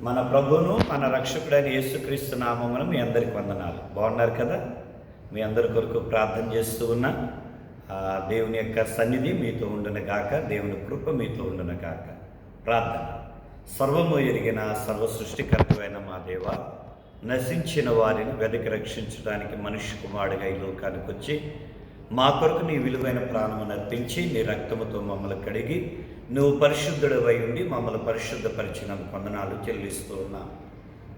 మన ప్రభువును మన రక్షకుడైన యేసుక్రీస్తు నామమున మీ అందరికి వందనాలు. బాగున్నారు కదా? మీ అందరి కొరకు ప్రార్థన చేస్తూ ఉన్నా. దేవుని యొక్క సన్నిధి మీతో ఉండును గాక, దేవుని కృప మీతో ఉండును గాక. ప్రార్థన. సర్వము ఎరిగిన సర్వ సృష్టికర్తమైన మా దేవ, నశించిన వారిని వెదకి రక్షించడానికి మనిషి కుమారుడిగా ఈ లోకానికి వచ్చి మా కొరకు నీ విలువైన ప్రాణమును అర్పించి నీ రక్తముతో మమ్మల్ని కడిగి నువ్వు పరిశుద్ధుడవై ఉండి మమ్మల్ని పరిశుద్ధపరిచినందుకు వందనాలు చెల్లిస్తూ ఉన్నా.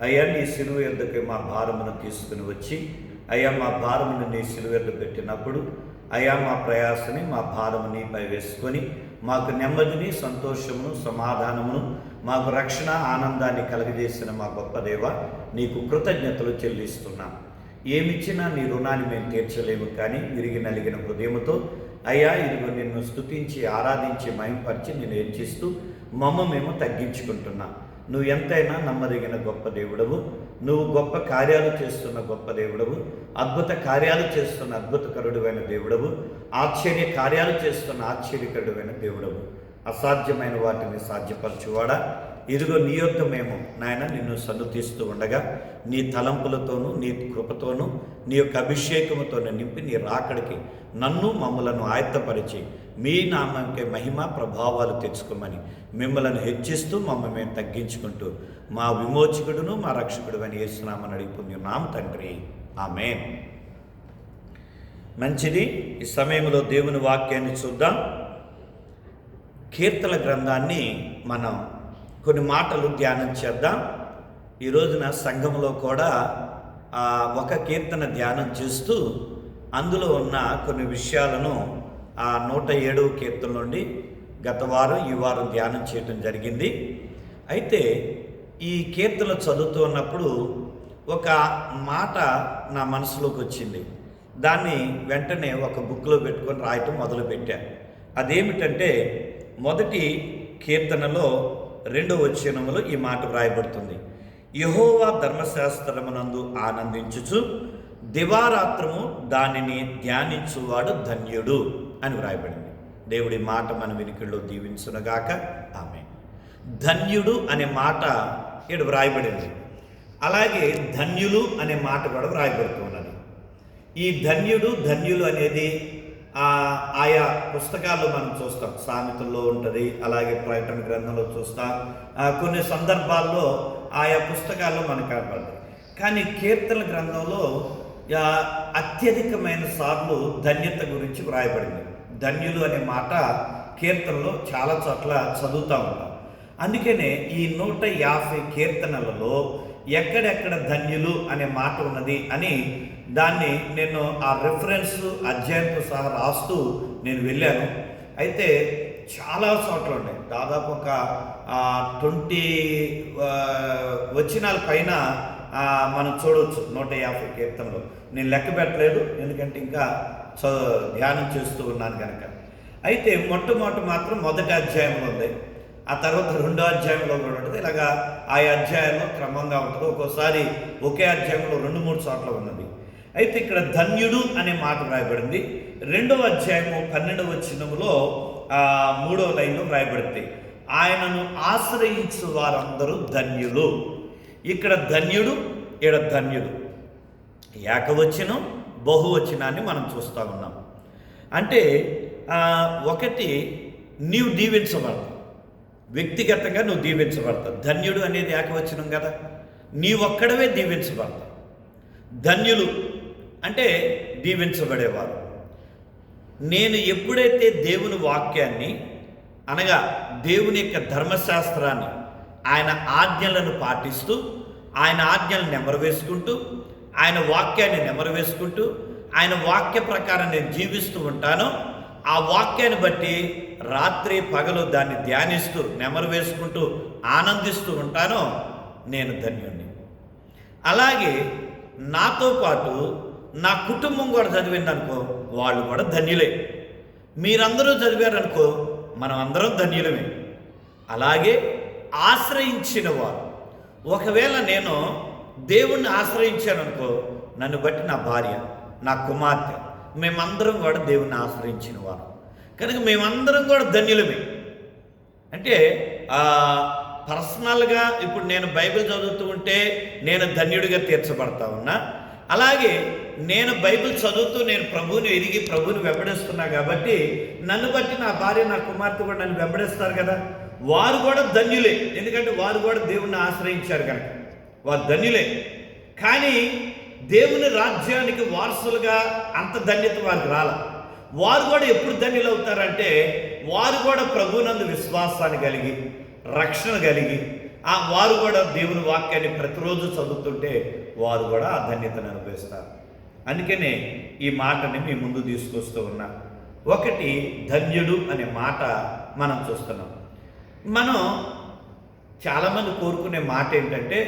అయ్యా, నీ సిలువ యొద్దకు మా భారమును తీసుకుని వచ్చి అయ్యా మా భారమును నీ సిలువ యొద్ద పెట్టినప్పుడు అయ్యా మా ప్రయాసని మా భారము నీపై వేసుకొని మాకు నెమ్మదిని, సంతోషమును, సమాధానమును, మాకు రక్షణ, ఆనందాన్ని కలగజేసిన మా గొప్ప దేవ, నీకు కృతజ్ఞతలు చెల్లిస్తున్నాం. ఏమిచ్చినా నీ రుణాన్ని మేము తీర్చలేము, కానీ విరిగి నలిగిన హృదయముతో అయ్యా ఇదిగో నిన్ను స్తుతించి ఆరాధించి మహింపరిచి నిన్ను హెచ్చిస్తూ మేము తగ్గించుకుంటున్నాం. నువ్వు ఎంతైనా నమ్మదగిన గొప్ప దేవుడవు, నువ్వు గొప్ప కార్యాలు చేస్తున్న గొప్ప దేవుడవు, అద్భుత కార్యాలు చేస్తున్న అద్భుతకరుడువైన దేవుడవు, ఆశ్చర్య కార్యాలు చేస్తున్న ఆశ్చర్యకరుడువైన దేవుడవు, అసాధ్యమైన వాటిని సాధ్యపరచువాడా. ఇదిగో నీ యొద్ద మేము నాయన నిన్ను సన్నుతిస్తూ ఉండగా నీ తలంపులతోనూ నీ కృపతోనూ నీ యొక్క అభిషేకముతోనూ నింపి నీ రాకడికి నన్ను మమ్మలను ఆయత్తపరిచి మీ నామంకే మహిమ ప్రభావాలు తెచ్చుకోమని మిమ్మల్ని హెచ్చిస్తూ మమ్మల్ని మేము తగ్గించుకుంటూ మా విమోచకుడును మా రక్షకుడు అని యేసునామని అడిగిపోతున్నాం తండ్రి, ఆమేన్. మంచిది. ఈ సమయంలో దేవుని వాక్యాన్ని చూద్దాం. కీర్తన గ్రంథాన్ని మనం కొన్ని మాటలు ధ్యానం చేద్దాం. ఈ రోజున సంఘంలో కూడా ఒక కీర్తన ధ్యానం చేస్తూ అందులో ఉన్న కొన్ని విషయాలను 107వ కీర్తన నుండి గత వారం ఈ వారం ధ్యానం చేయడం జరిగింది. అయితే ఈ కీర్తన చదువుతూ ఉన్నప్పుడు ఒక మాట నా మనసులోకి వచ్చింది. దాన్ని వెంటనే ఒక బుక్లో పెట్టుకొని రాయటం మొదలుపెట్టాను. అదేమిటంటే మొదటి కీర్తనలో 2వ వచనములో ఈ మాట వ్రాయబడుతుంది. యెహోవా ధర్మశాస్త్రమునందు ఆనందించుచు దివారాత్రము దానిని ధ్యానించువాడు ధన్యుడు అని వ్రాయబడింది. దేవుడి మాట మన వినికిడిలో దీవించునుగాక, ఆమేన్. ధన్యుడు అనే మాట ఇక్కడ వ్రాయబడింది. అలాగే ధన్యులు అనే మాట కూడా వ్రాయబడుతున్నది. ఈ ధన్యులు అనేది ఆయా పుస్తకాల్లో మనం చూస్తాం. సామెతల్లో ఉంటుంది, అలాగే ప్రకటన గ్రంథంలో చూస్తాం. కొన్ని సందర్భాల్లో ఆయా పుస్తకాల్లో మనకు కనపడతాయి. కానీ కీర్తన గ్రంథంలో అత్యధికమైన సార్లు ధన్యత గురించి వ్రాయబడింది. ధన్యులు అనే మాట కీర్తనలో చాలా చోట్ల చదువుతూ ఉంటాం. అందుకనే ఈ 150 కీర్తనలలో ఎక్కడెక్కడ ధన్యులు అనే మాట ఉన్నది అని దాన్ని నేను ఆ రెఫరెన్స్ అధ్యాయంతో సహా రాస్తూ నేను వెళ్ళాను. అయితే చాలా చోట్ల ఉన్నాయి. దాదాపు ఒక 20 వచనాల పైన మనం చూడవచ్చు 150 కీర్తనలు. నేను లెక్క పెట్టలేదు, ఎందుకంటే ఇంకా ధ్యానం చేస్తూ ఉన్నాను కనుక. అయితే మొట్టమొదటి మాత్రం మొదటి అధ్యాయంలో ఉంది, ఆ తర్వాత 2వ అధ్యాయంలో కూడా ఉంటుంది. ఇలాగా ఆ అధ్యాయంలో క్రమంగా ఉంటుంది. ఒక్కోసారి ఒకే అధ్యాయంలో 2-3 చోట్ల ఉన్నది. అయితే ఇక్కడ ధన్యుడు అనే మాట వ్రాయబడింది. 2వ అధ్యాయము 12వ వచనములో 3వ లైన్లో వ్రాయబడింది, ఆయనను ఆశ్రయించు వారందరూ ధన్యులు. ఇక్కడ ధన్యుడు, ఇక్కడ ధన్యుడు, ఏకవచనం బహువచనాన్ని మనం చూస్తూ ఉన్నాం. అంటే ఒకటి నీవు దీవించబడతావు, వ్యక్తిగతంగా నువ్వు దీవించబడతావు. ధన్యుడు అనేది ఏకవచనం కదా, నీవొక్కడవే దీవించబడతావు. ధన్యులు అంటే దీవించబడేవారు. నేను ఎప్పుడైతే దేవుని వాక్యాన్ని అనగా దేవుని యొక్క ధర్మశాస్త్రాన్ని, ఆయన ఆజ్ఞలను పాటిస్తూ, ఆయన ఆజ్ఞలను నెమరవేసుకుంటూ, ఆయన వాక్యాన్ని నెమరవేసుకుంటూ, ఆయన వాక్య ప్రకారం నేను జీవిస్తూ ఉంటానో, ఆ వాక్యాన్ని బట్టి రాత్రి పగలు దాన్ని ధ్యానిస్తూ నెమరు వేసుకుంటూ ఆనందిస్తూ ఉంటానో నేను ధన్యుణ్ణి. అలాగే నాతో పాటు నా కుటుంబం కూడా చదివిందనుకో, వాళ్ళు కూడా ధన్యులే. మీరందరూ చదివారనుకో, మనం అందరం ధన్యులమే. అలాగే ఆశ్రయించిన వారు, ఒకవేళ నేను దేవుణ్ణి ఆశ్రయించాననుకో, నన్ను బట్టి నా భార్య, నా కుమార్తె, మేమందరం కూడా దేవుణ్ణి ఆశ్రయించిన వారు కనుక మేమందరం కూడా ధన్యులమే. అంటే పర్సనల్గా ఇప్పుడు నేను బైబిల్ చదువుతూ ఉంటే నేను ధన్యుడిగా తీర్చబడతా ఉన్నా, అలాగే నేను బైబిల్ చదువుతూ నేను ప్రభువుని ఎరిగి ప్రభువుని వెంబడిస్తున్నా కాబట్టి నన్ను బట్టి నా భార్య నా కుమార్తె కూడా నన్ను వెంబడిస్తారు కదా, వారు కూడా ధన్యులే. ఎందుకంటే వారు కూడా దేవుణ్ణి ఆశ్రయించారు కనుక వారు ధన్యులే. కానీ దేవుని రాజ్యానికి వారసులుగా అంత ధన్యత వారికి రాల. వారు కూడా ఎప్పుడు ధన్యులు అవుతారంటే వారు కూడా ప్రభువునందు విశ్వాసాన్ని కలిగి రక్షణ కలిగి వారు కూడా దేవుని వాక్యాన్ని ప్రతిరోజు చదువుతుంటే వారు కూడా ఆ ధన్యతను అనుభవిస్తారు. అందుకనే ఈ మాటని మీ ముందు తీసుకొస్తూ ఉన్నా. ఒకటి, ధన్యుడు అనే మాట మనం చూస్తున్నాం. మనం చాలామంది కోరుకునే మాట ఏంటంటే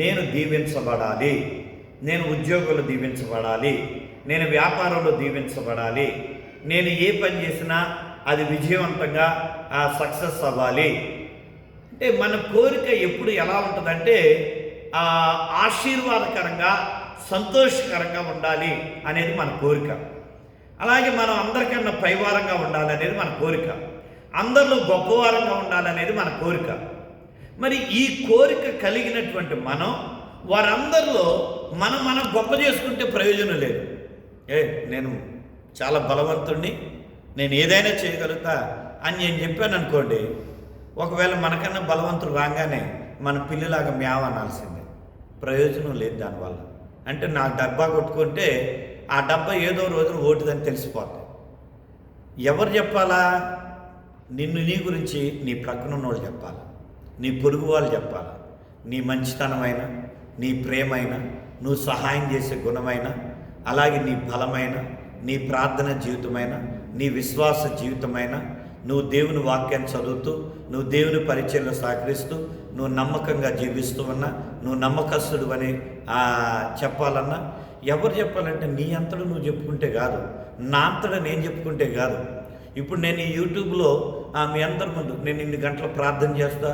నేను దీవించబడాలి, నేను ఉద్యోగంలో దీవించబడాలి, నేను వ్యాపారంలో దీవించబడాలి, నేను ఏ పని చేసినా అది విజయవంతంగా సక్సెస్ అవ్వాలి. అంటే మన కోరిక ఎప్పుడు ఎలా ఉంటుందంటే ఆశీర్వాదకరంగా సంతోషకరంగా ఉండాలి అనేది మన కోరిక. అలాగే మనం అందరికన్నా పైవారంగా ఉండాలి అనేది మన కోరిక. అందరిలో గొప్పవారంగా ఉండాలనేది మన కోరిక. మరి ఈ కోరిక కలిగినటువంటి మనం వారందరిలో మనం గొప్ప చేసుకుంటే ప్రయోజనం లేదు. నేను చాలా బలవంతుడిని, నేను ఏదైనా చేయగలుగుతా అని నేను చెప్పాను అనుకోండి, ఒకవేళ మనకన్నా బలవంతుడు రాగానే మన పిల్లిలాగా మ్యావ్ అనాల్సిందే, ప్రయోజనం లేదు దానివల్ల. అంటే నాకు డబ్బా కొట్టుకుంటే ఆ డబ్బా ఏదో రోజున ఓటిదని తెలిసిపోతుంది. ఎవరు చెప్పాలా? నిన్ను నీ గురించి నీ ప్రక్కన ఉన్నోళ్ళు చెప్పాలి, నీ పొరుగు వాళ్ళు చెప్పాలి. నీ మంచితనమైన, నీ ప్రేమైన, నువ్వు సహాయం చేసే గుణమైన, అలాగే నీ బలమైన, నీ ప్రార్థన జీవితమైన, నీ విశ్వాస జీవితమైన, నువ్వు దేవుని వాక్యాన్ని చదువుతూ నువ్వు దేవుని పరిచయంలో సహకరిస్తూ నువ్వు నమ్మకంగా జీవిస్తూ ఉన్నా, నువ్వు నమ్మకస్తుడు అని చెప్పాలన్నా ఎవరు చెప్పాలంటే నీ అంతటా నువ్వు చెప్పుకుంటే కాదు, నా అంతటా నేను చెప్పుకుంటే కాదు. ఇప్పుడు నేను ఈ యూట్యూబ్లో మీ అందరి ముందు నేను ఇన్ని గంటల ప్రార్థన చేస్తా,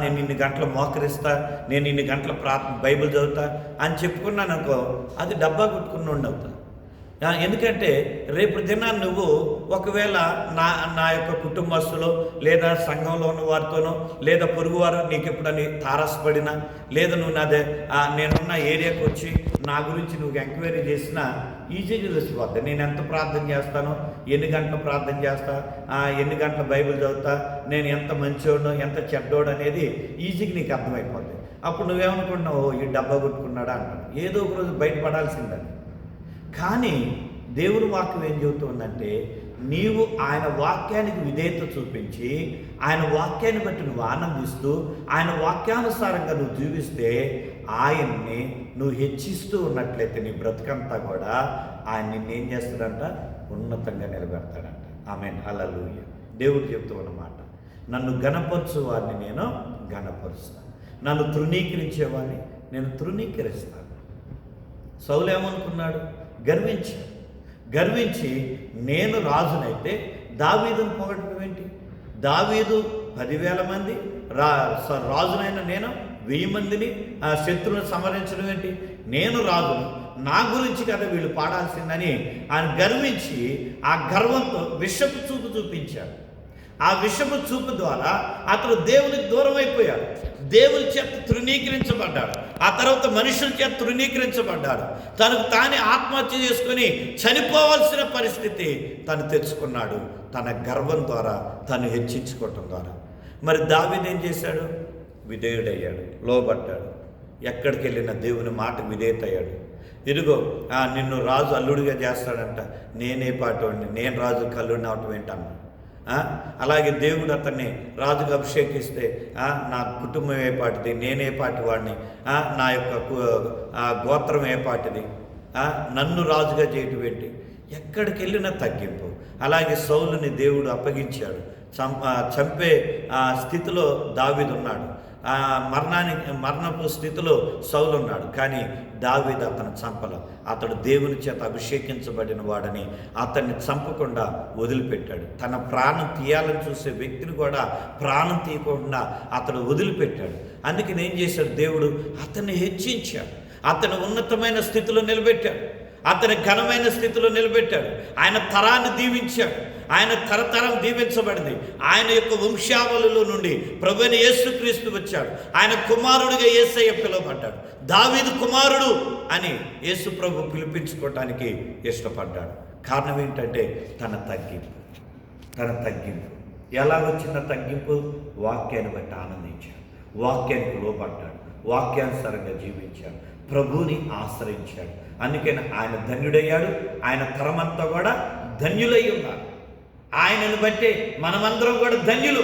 నేను ఇన్ని గంటలు మోకరిస్తా, నేను ఇన్ని గంటల బైబిల్ చదువుతా అని చెప్పుకున్నాను అనుకో, అది డబ్బా కొట్టుకుని ఉండవుతా. ఎందుకంటే రేపు దినాన్ని నువ్వు ఒకవేళ నా యొక్క కుటుంబస్తులో లేదా సంఘంలో ఉన్న వారితోనో లేదా పొరుగువారు నీకు ఎప్పుడని తారసపడినా, లేదా నువ్వు నేనున్న ఏరియాకి వచ్చి నా గురించి నువ్వు ఎంక్వైరీ చేసినా ఈజీగా తెలిసిపోద్ది. నేను ఎంత ప్రార్థన చేస్తానో, ఎన్ని గంటలు ప్రార్థన చేస్తా, ఎన్ని గంటల బైబిల్ చదువుతా, నేను ఎంత మంచోడు ఎంత చెడ్డోడు అనేది ఈజీగా నీకు అర్థమైపోద్ది. అప్పుడు నువ్వేమనుకుంటున్నావు, ఈ డబ్బా కొట్టుకున్నాడా అంటాను. ఏదో ఒక రోజు బయటపడాల్సిందని. కానీ దేవుని వాక్యం ఏం చెబుతుందంటే నీవు ఆయన వాక్యానికి విధేయత చూపించి ఆయన వాక్యాన్ని బట్టి నువ్వు ఆనందిస్తూ ఆయన వాక్యానుసారంగా నువ్వు జీవిస్తే ఆయన్ని నువ్వు హెచ్చిస్తూ ఉన్నట్లయితే నీ బ్రతుకంతా కూడా ఆయన నిన్నేం చేస్తాడంట, ఉన్నతంగా నిలబెడతాడంట. ఆమేన్, హల్లెలూయా. దేవుడు చెప్తూ ఉన్నమాట, నన్ను గణపరచు వారిని నేను గణపరుస్తాను, నన్ను తృణీకరించేవాడిని నేను తృణీకరిస్తాను. సౌలు ఏమనుకున్నాడు? గర్వించి నేను రాజునైతే దావీదును పొగడటం ఏంటి? దావీదు 10,000 మంది, రాజునైన నేను 1000 మందిని శత్రువులను సంహరించడం ఏంటి? నేను రాజును, నా గురించి కదా వీళ్ళు పాడాల్సిందని ఆయన గర్వించి ఆ గర్వంతో విషపు చూపు చూపించాడు. ఆ విషపు చూపు ద్వారా అతడు దేవునికి దూరం అయిపోయాడు, దేవుని చేత తృణీకరించబడ్డాడు, ఆ తర్వాత మనుషుల చేత తృణీకరించబడ్డాడు, తనకు తానే ఆత్మహత్య చేసుకొని చనిపోవాల్సిన పరిస్థితి తను తెచ్చుకున్నాడు తన గర్వం ద్వారా, తను హెచ్చించుకోవటం ద్వారా. మరి దావీదు ఏం చేశాడు? విధేయుడయ్యాడు, లోబడ్డాడు, ఎక్కడికి వెళ్ళిన దేవుని మాట విధేయత అయ్యాడు. ఇదిగో నిన్ను రాజు అల్లుడిగా చేస్తాడంట, నేనే పాటోడిని, నేను రాజు కల్లుడిని అవటం ఏంటన్నా. అలాగే దేవుడు అతన్ని రాజుగా అభిషేకిస్తే నా కుటుంబం ఏ పాటిది, నేనే పాటి వాడిని, నా యొక్క గోత్రం ఏ పాటిది, నన్ను రాజుగా చేయటం ఏంటి? ఎక్కడికి వెళ్ళినా తగ్గింపు. అలాగే సౌలుని దేవుడు అప్పగించాడు, చంపే స్థితిలో దావీదు ఉన్నాడు, మరణపు స్థితిలో సౌలు ఉన్నాడు. కానీ దావీదు అతను చంపల, అతడు దేవుని చేత అభిషేకించబడిన వాడని అతన్ని చంపకుండా వదిలిపెట్టాడు. తన ప్రాణం తీయాలని చూసే వ్యక్తిని కూడా ప్రాణం తీయకుండా అతడు వదిలిపెట్టాడు. అందుకని ఏం చేశాడు? దేవుడు అతన్ని హెచ్చించాడు, అతను ఉన్నతమైన స్థితిలో నిలబెట్టాడు. అతని ఘనమైన స్థితిలో నిలబెట్టాడు. ఆయన తరాన్ని దీవించాడు. ఆయన తరతరం దీవించబడింది. ఆయన యొక్క వంశావళిలో నుండి ప్రభువైన యేసుక్రీస్తు వచ్చాడు. ఆయన కుమారుడిగా యేసయ్య పిలువబడ్డాడు. దావీదు కుమారుడు అని యేసు ప్రభు పిలిపించుకోవటానికి ఇష్టపడ్డాడు. కారణం ఏంటంటే తన తగ్గింపు. ఎలా వచ్చిన తగ్గింపు? వాక్యాన్ని బట్టి ఆనందించాడు, వాక్యానికి లోబడ్డాడు, వాక్యానుసారంగా జీవించాడు, ప్రభువుని ఆశ్రయించాడు. అందుకని ఆయన ధన్యుడయ్యాడు. ఆయన తరమంతా కూడా ధన్యులై ఉన్నారు. ఆయనను బట్టే మనమందరం కూడా ధన్యులు.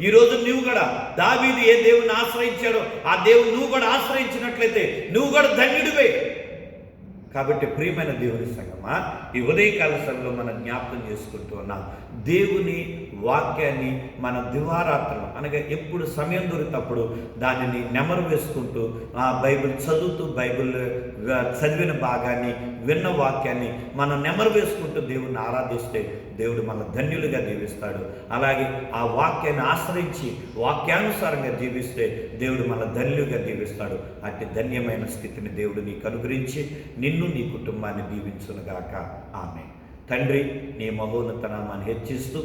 ఈరోజు నువ్వు కూడా దావీదు ఏ దేవుని ఆశ్రయించాడో ఆ దేవుని నువ్వు కూడా ఆశ్రయించినట్లయితే నువ్వు కూడా ధన్యుడివే. కాబట్టి ప్రియమైన దేవుని సంగమా, ఈ ఉదయకాల సమయంలో మనం జ్ఞాపకం చేసుకుంటూ ఉన్నాం. దేవుని వాక్యాన్ని మన దివారాత్రులు అనగా ఎప్పుడు సమయం దొరికినప్పుడు దానిని నెమరు వేసుకుంటూ బైబిల్ చదువుతూ, బైబిల్ చదివిన భాగాన్ని, విన్న వాక్యాన్ని మనం నెమరు వేసుకుంటూ దేవుణ్ణి ఆరాధిస్తే దేవుడు మన ధన్యులుగా దీవిస్తాడు. అలాగే ఆ వాక్యాన్ని ఆశ్రయించి వాక్యానుసారంగా జీవిస్తే దేవుడు మన ధన్యులుగా దీవిస్తాడు. అట్టి ధన్యమైన స్థితిని దేవుడు నీకు అనుగ్రహించి నిన్ను, నీ కుటుంబాన్ని దీవించునుగాక. ఆమేన్. తండ్రి, నీ మహోన్నత నామాన్ని హెచ్చిస్తూ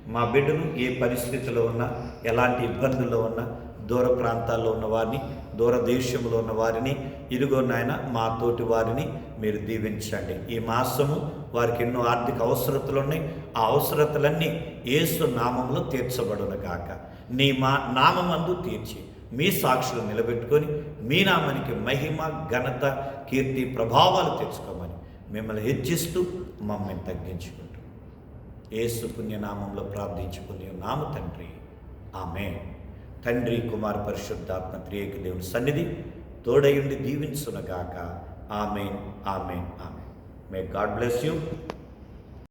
మా బిడ్డను ఏ పరిస్థితిలో ఉన్నా, ఎలాంటి ఇబ్బందుల్లో ఉన్నా, దూర ప్రాంతాల్లో ఉన్న వారిని, దూర దేశంలో ఉన్న వారిని, ఇదిగో నాయన మా తోటి వారిని మీరు దీవించండి. ఈ మాసము వారికి ఎన్నో ఆర్థిక అవసరతలు ఉన్నాయి. ఆ అవసరతలన్నీ యేసు నామంలో తీర్చబడును గాక. నీ నామమందు తీర్చి మీ సాక్షులు నిలబెట్టుకొని మీ నామానికి మహిమ, ఘనత, కీర్తి, ప్రభావాలు తెచ్చుకోమని మిమ్మల్ని హెచ్చిస్తూ మమ్మల్ని తగ్గించుకుంటూ యేసు పుణ్యనామంలో ప్రార్థించుకుని నామ తండ్రి. ఆమేన్. తండ్రి, కుమార, పరిశుద్ధాత్మ త్రియేక దేవుని సన్నిధి తోడయుండి దీవించునుగాక. Amen, amen, amen. May God bless you.